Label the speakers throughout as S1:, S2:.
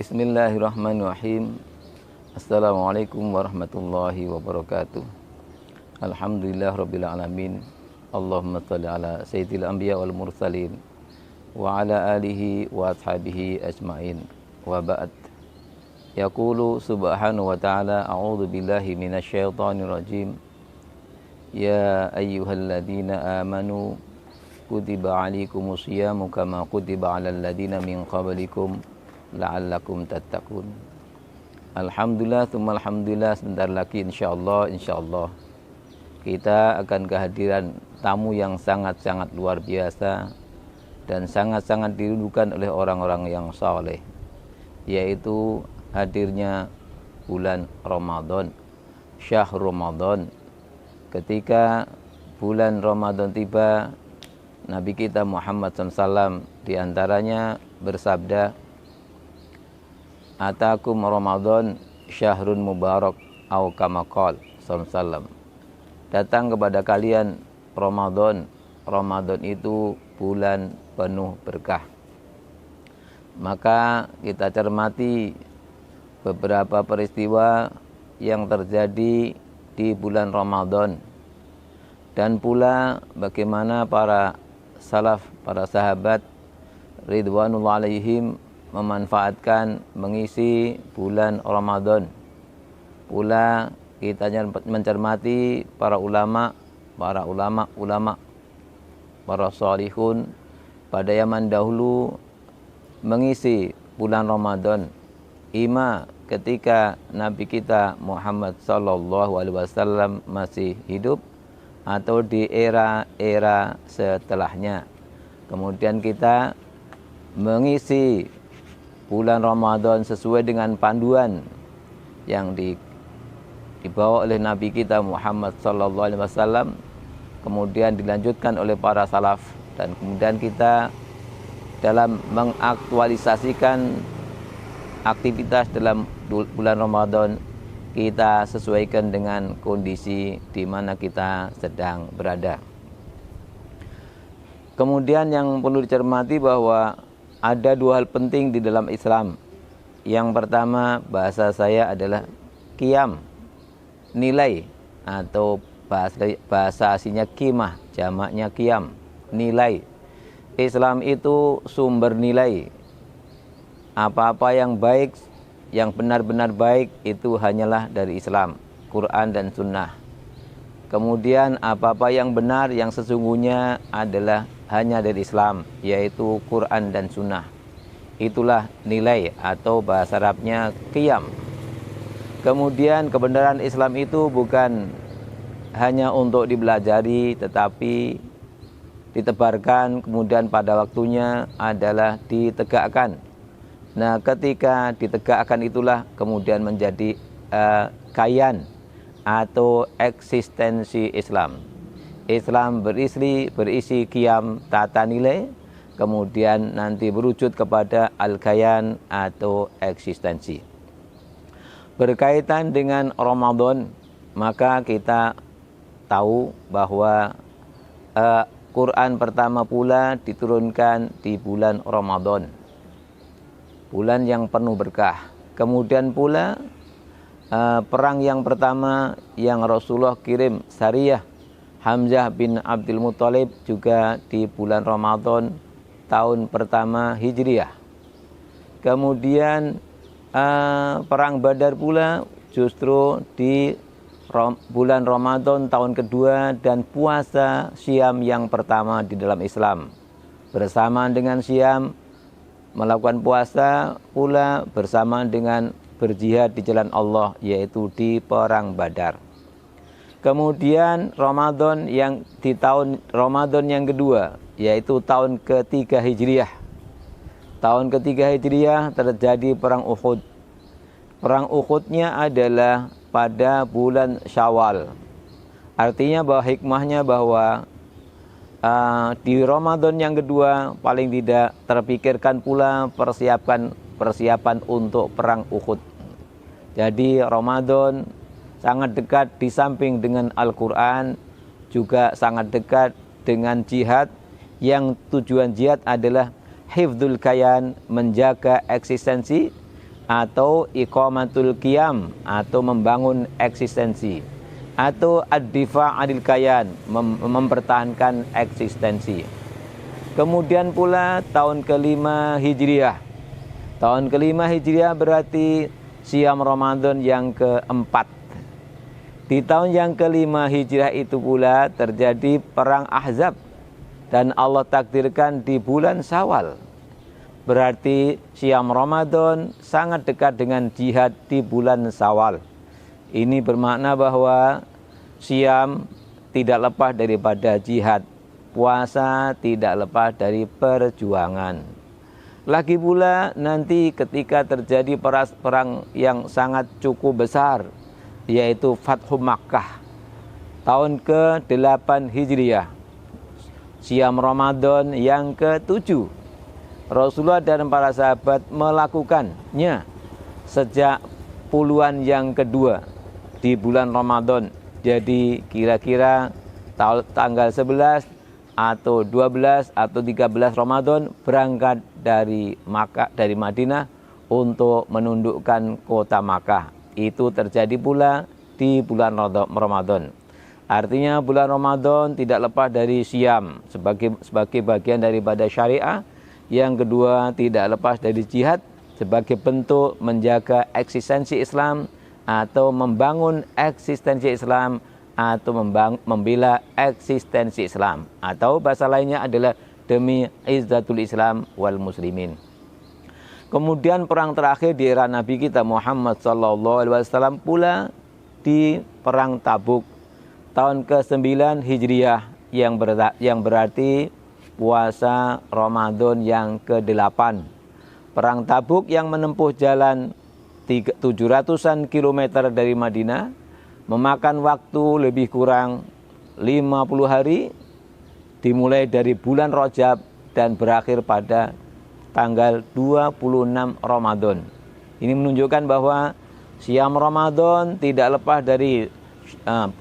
S1: Bismillahirrahmanirrahim. Assalamualaikum warahmatullahi wabarakatuh. Alhamdulillah rabbil alamin. Allahumma shalli ala sayyidil anbiya wal mursalin wa ala alihi wa ashabihi ajmain. Wa ba'd. Yaqulu subhanahu wa ta'ala, a'udzu billahi minasyaitonir rajim. Ya ayyuhalladzina amanu kutiba alaikumus syiyamu kama kutiba alal ladzina min qablikum la'allakum tattaqun. Alhamdulillah, tsumma alhamdulillah. Sebentar lagi insyaallah kita akan kehadiran tamu yang sangat-sangat luar biasa dan sangat-sangat dirindukan oleh orang-orang yang saleh, yaitu hadirnya bulan Ramadan, syahr Ramadan. Ketika bulan Ramadan tiba, Nabi kita Muhammad SAW diantaranya bersabda, Atakum Ramadan syahrun mubarak au kama qala sallallahu. Datang kepada kalian Ramadan. Ramadan itu bulan penuh berkah. Maka kita cermati beberapa peristiwa yang terjadi di bulan Ramadan, dan pula bagaimana para salaf, para sahabat ridwanullah alaihim memanfaatkan mengisi bulan Ramadan. Pula kita mencermati para ulama, para shalihun pada zaman dahulu mengisi bulan Ramadan. Ima ketika Nabi kita Muhammad sallallahu alaihi wasallam masih hidup atau di era-era setelahnya. Kemudian kita mengisi bulan Ramadan sesuai dengan panduan yang dibawa oleh Nabi kita Muhammad sallallahu alaihi wasallam, kemudian dilanjutkan oleh para salaf, dan kemudian kita dalam mengaktualisasikan aktivitas dalam bulan Ramadan, kita sesuaikan dengan kondisi di mana kita sedang berada. Kemudian yang perlu dicermati bahwa ada dua hal penting di dalam Islam. Yang pertama, bahasa saya adalah qiyam, nilai, atau bahasa aslinya qimah, jamaknya qiyam, nilai. Islam itu sumber nilai. Apa-apa yang baik, yang benar-benar baik itu hanyalah dari Islam, Quran dan Sunnah. Kemudian apa-apa yang benar, yang sesungguhnya adalah hanya dari Islam, yaitu Quran dan Sunnah. Itulah nilai atau bahasa Arabnya qiyam. Kemudian kebenaran Islam itu bukan hanya untuk dipelajari, tetapi ditebarkan, kemudian pada waktunya adalah ditegakkan. Nah, ketika ditegakkan itulah kemudian menjadi kayan atau eksistensi Islam. Islam berisi qiyam, tata nilai, kemudian nanti berwujud kepada al-kayan atau eksistensi. Berkaitan dengan Ramadan, maka kita tahu bahwa Quran pertama pula diturunkan di bulan Ramadan, bulan yang penuh berkah. Kemudian pula perang yang pertama yang Rasulullah kirim Sariyah Hamzah bin Abdul Muthalib juga di bulan Ramadan tahun pertama Hijriah. Kemudian perang Badar pula justru di bulan Ramadan tahun kedua, dan puasa Syam yang pertama di dalam Islam. Bersamaan dengan Syam melakukan puasa pula bersamaan dengan berjihad di jalan Allah, yaitu di perang Badar. Kemudian Ramadan yang di tahun Ramadan yang kedua, yaitu tahun ketiga Hijriah. Tahun ketiga Hijriah terjadi perang Uhud. Perang Uhudnya adalah pada bulan Syawal. Artinya bahwa hikmahnya bahwa di Ramadan yang kedua paling tidak terpikirkan pula persiapan untuk perang Uhud. Jadi Ramadan sangat dekat, di samping dengan Al-Quran juga sangat dekat dengan jihad, yang tujuan jihad adalah hifdzul kayan, menjaga eksistensi, atau iqamatul qiyam atau membangun eksistensi, atau ad-difa' 'anil kayan, mempertahankan eksistensi. Kemudian pula tahun kelima Hijriah. Tahun kelima Hijriah berarti Syam Ramadan yang keempat. Di tahun yang kelima Hijriah itu pula terjadi perang Ahzab, dan Allah takdirkan di bulan Syawal. Berarti Syam Ramadan sangat dekat dengan jihad di bulan Syawal. Ini bermakna bahwa Syam tidak lepas daripada jihad, puasa tidak lepas dari perjuangan. Lagi pula nanti ketika terjadi perang yang sangat cukup besar, yaitu Fathu Makkah tahun ke-8 Hijriah, Syam Ramadan yang ke-7. Rasulullah dan para sahabat melakukannya sejak puluhan yang kedua di bulan Ramadan. Jadi kira-kira tanggal 11 atau 12 atau 13 Ramadan berangkat dari Madinah untuk menundukkan kota Makkah. Itu terjadi pula di bulan Ramadan. Artinya bulan Ramadan tidak lepas dari Syam sebagai bagian daripada syariah. Yang kedua, tidak lepas dari jihad sebagai bentuk menjaga eksistensi Islam atau membangun eksistensi Islam atau membela eksistensi Islam, atau bahasa lainnya adalah demi izzatul Islam wal muslimin. Kemudian perang terakhir di era Nabi kita Muhammad SAW pula di perang Tabuk tahun ke-9 Hijriah yang berarti puasa Ramadan yang ke-8. Perang Tabuk yang menempuh jalan 700-an kilometer dari Madinah, memakan waktu lebih kurang 50 hari, dimulai dari bulan Rajab dan berakhir pada tanggal 26 Ramadan. Ini menunjukkan bahwa Syam Ramadan tidak lepas dari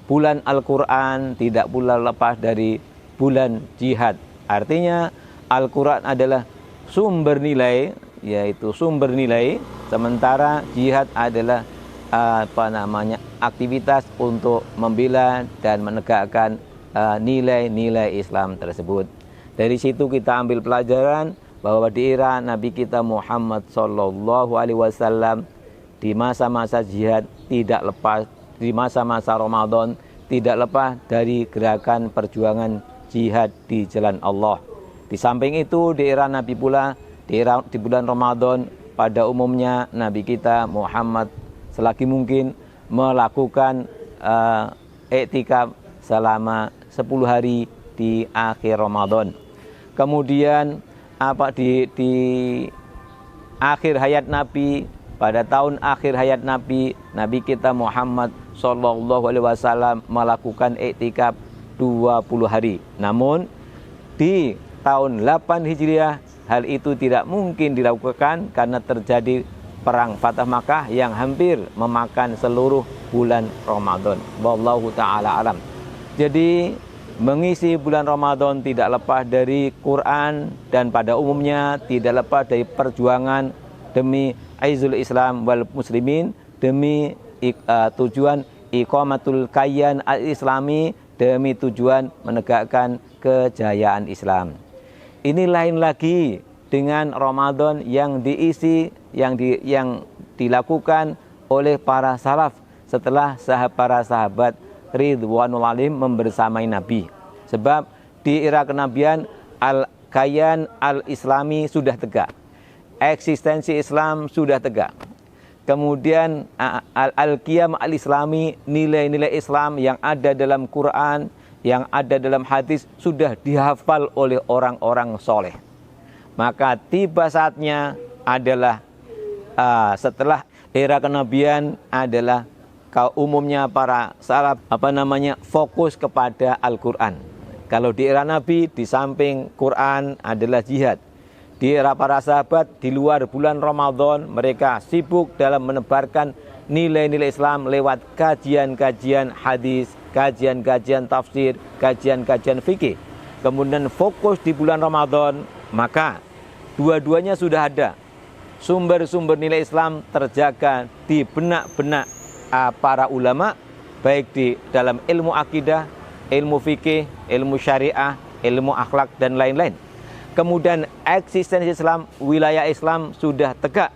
S1: bulan Al-Quran, tidak pula lepas dari bulan jihad. Artinya Al-Quran adalah sumber nilai, yaitu sumber nilai, sementara jihad adalah aktivitas untuk membela dan menegakkan nilai-nilai Islam tersebut. Dari situ kita ambil pelajaran bahwa di era Nabi kita Muhammad SAW di masa-masa jihad tidak lepas, di masa-masa Ramadan tidak lepas dari gerakan perjuangan jihad di jalan Allah. Di samping itu di era Nabi pula di bulan Ramadan pada umumnya Nabi kita Muhammad selagi mungkin melakukan iktikaf selama 10 hari di akhir Ramadan. Kemudian di akhir hayat Nabi, pada tahun akhir hayat Nabi kita Muhammad SAW melakukan iktikaf 20 hari. Namun di tahun 8 Hijriah hal itu tidak mungkin dilakukan karena terjadi perang Fathu Makkah yang hampir memakan seluruh bulan Ramadan. Wallahu ta'ala alam. Jadi mengisi bulan Ramadan tidak lepas dari Quran, dan pada umumnya tidak lepas dari perjuangan demi aizul Islam wal muslimin, demi tujuan iqamatul kayan al-islami, demi tujuan menegakkan kejayaan Islam. Ini lain lagi dengan Ramadan yang diisi yang dilakukan oleh para salaf setelah para sahabat ridwanul alim membersamai Nabi. Sebab di era kenabian al-kayan al-islami sudah tegak, eksistensi Islam sudah tegak. Kemudian al-qiyam al-islami, nilai-nilai Islam yang ada dalam Quran, yang ada dalam hadis sudah dihafal oleh orang-orang soleh. Maka tiba saatnya adalah setelah era kenabian adalah umumnya para salaf fokus kepada Al-Quran. Kalau di era Nabi di samping Quran adalah jihad. Di era para sahabat di luar bulan Ramadan mereka sibuk dalam menebarkan nilai-nilai Islam lewat kajian-kajian hadis, kajian-kajian tafsir, kajian-kajian fikih. Kemudian fokus di bulan Ramadan, maka dua-duanya sudah ada. sumber-sumber nilai Islam terjaga di benak-benak para ulama, baik di dalam ilmu akidah, ilmu fikih, ilmu syariah, ilmu akhlak, dan lain-lain. Kemudian eksistensi Islam, wilayah Islam sudah tegak,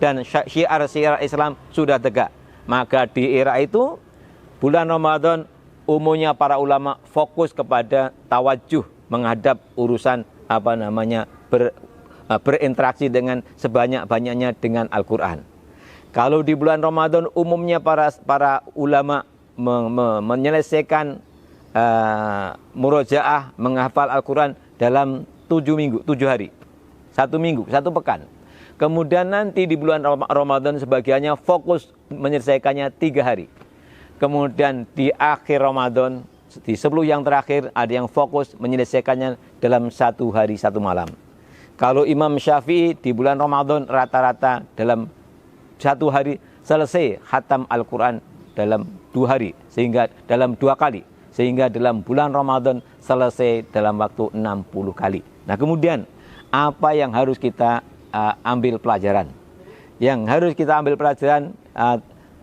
S1: dan syiar-syiar Islam sudah tegak. Maka di era itu, bulan Ramadan umumnya para ulama fokus kepada tawajuh menghadap urusan berinteraksi dengan sebanyak-banyaknya dengan Al-Quran. Kalau di bulan Ramadan umumnya para ulama menyelesaikan murojaah menghafal Al-Quran dalam 7 hari, 1 minggu, 1 pekan. Kemudian nanti di bulan Ramadan sebagiannya fokus menyelesaikannya 3 hari. Kemudian di akhir Ramadan, di 10 yang terakhir ada yang fokus menyelesaikannya dalam 1 hari 1 malam. Kalau Imam Syafi'i di bulan Ramadan rata-rata dalam 1 hari selesai khatam Al-Quran dalam 2 hari, sehingga dalam 2 kali. Sehingga dalam bulan Ramadan selesai dalam waktu 60 kali. Nah kemudian apa yang harus kita ambil pelajaran? Yang harus kita ambil pelajaran,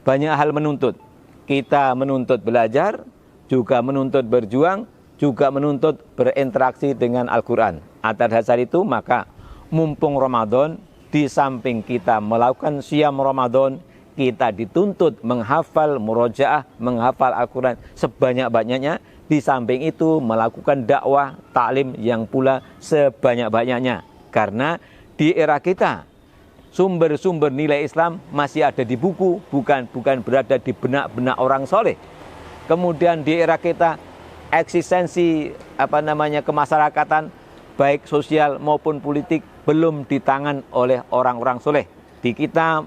S1: banyak hal menuntut. Kita menuntut belajar, juga menuntut berjuang, juga menuntut berinteraksi dengan Al-Quran. Atas dasar itu maka mumpung Ramadan, di samping kita melakukan siam Ramadan, kita dituntut menghafal murojaah, menghafal Al-Quran sebanyak-banyaknya. Di samping itu melakukan dakwah, taklim yang pula sebanyak-banyaknya. Karena di era kita, sumber-sumber nilai Islam masih ada di buku, bukan berada di benak-benak orang soleh. Kemudian di era kita, eksistensi kemasyarakatan, baik sosial maupun politik, belum di tangan oleh orang-orang soleh. Di kita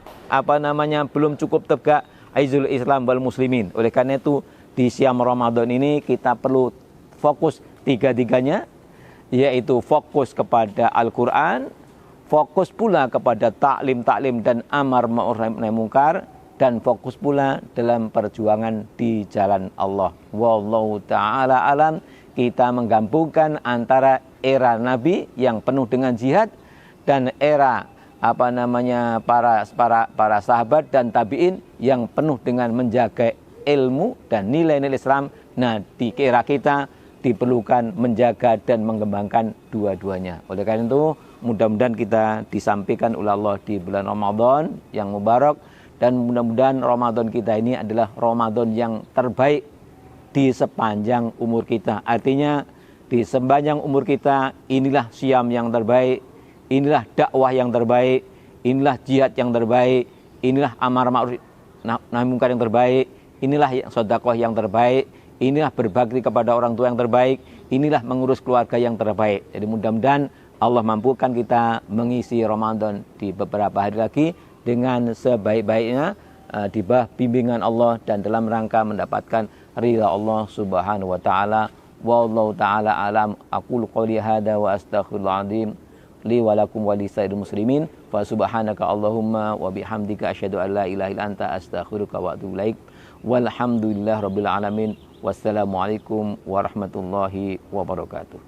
S1: belum cukup tegak aizul Islam wal muslimin. Oleh karena itu di siam Ramadan ini kita perlu fokus tiga-tiganya, yaitu fokus kepada Al-Quran, fokus pula kepada taklim dan amar ma'ruf nahi munkar, dan fokus pula dalam perjuangan di jalan Allah. Wallahu ta'ala alam. Kita menggabungkan antara era Nabi yang penuh dengan jihad dan era para sahabat dan tabi'in yang penuh dengan menjaga ilmu dan nilai-nilai Islam. Nah, di era kita diperlukan menjaga dan mengembangkan dua-duanya. Oleh karena itu, mudah-mudahan kita disampaikan oleh Allah di bulan Ramadan yang mubarak, dan mudah-mudahan Ramadan kita ini adalah Ramadan yang terbaik di sepanjang umur kita. Artinya di sepanjang umur kita inilah siam yang terbaik, inilah dakwah yang terbaik, inilah jihad yang terbaik, inilah amar ma'ruf nahi munkar yang terbaik, inilah sedekah yang terbaik, inilah berbakti kepada orang tua yang terbaik, inilah mengurus keluarga yang terbaik. Jadi mudah-mudahan Allah mampukan kita mengisi Ramadan di beberapa hari lagi dengan sebaik-baiknya, di bawah bimbingan Allah dan dalam rangka mendapatkan ridha Allah Subhanahu wa taala. Wallahu taala alam. Aqulu qouli hadza wa astaghfirullahal azim li wa lakum wa lisairil muslimin. Fa subhanaka Allahumma wa bihamdika asyhadu an la ilaha illa anta astaghfiruka wa atubu ilaik. Walhamdulillahirabbil alamin. Wassalamualaikum warahmatullahi wabarakatuh.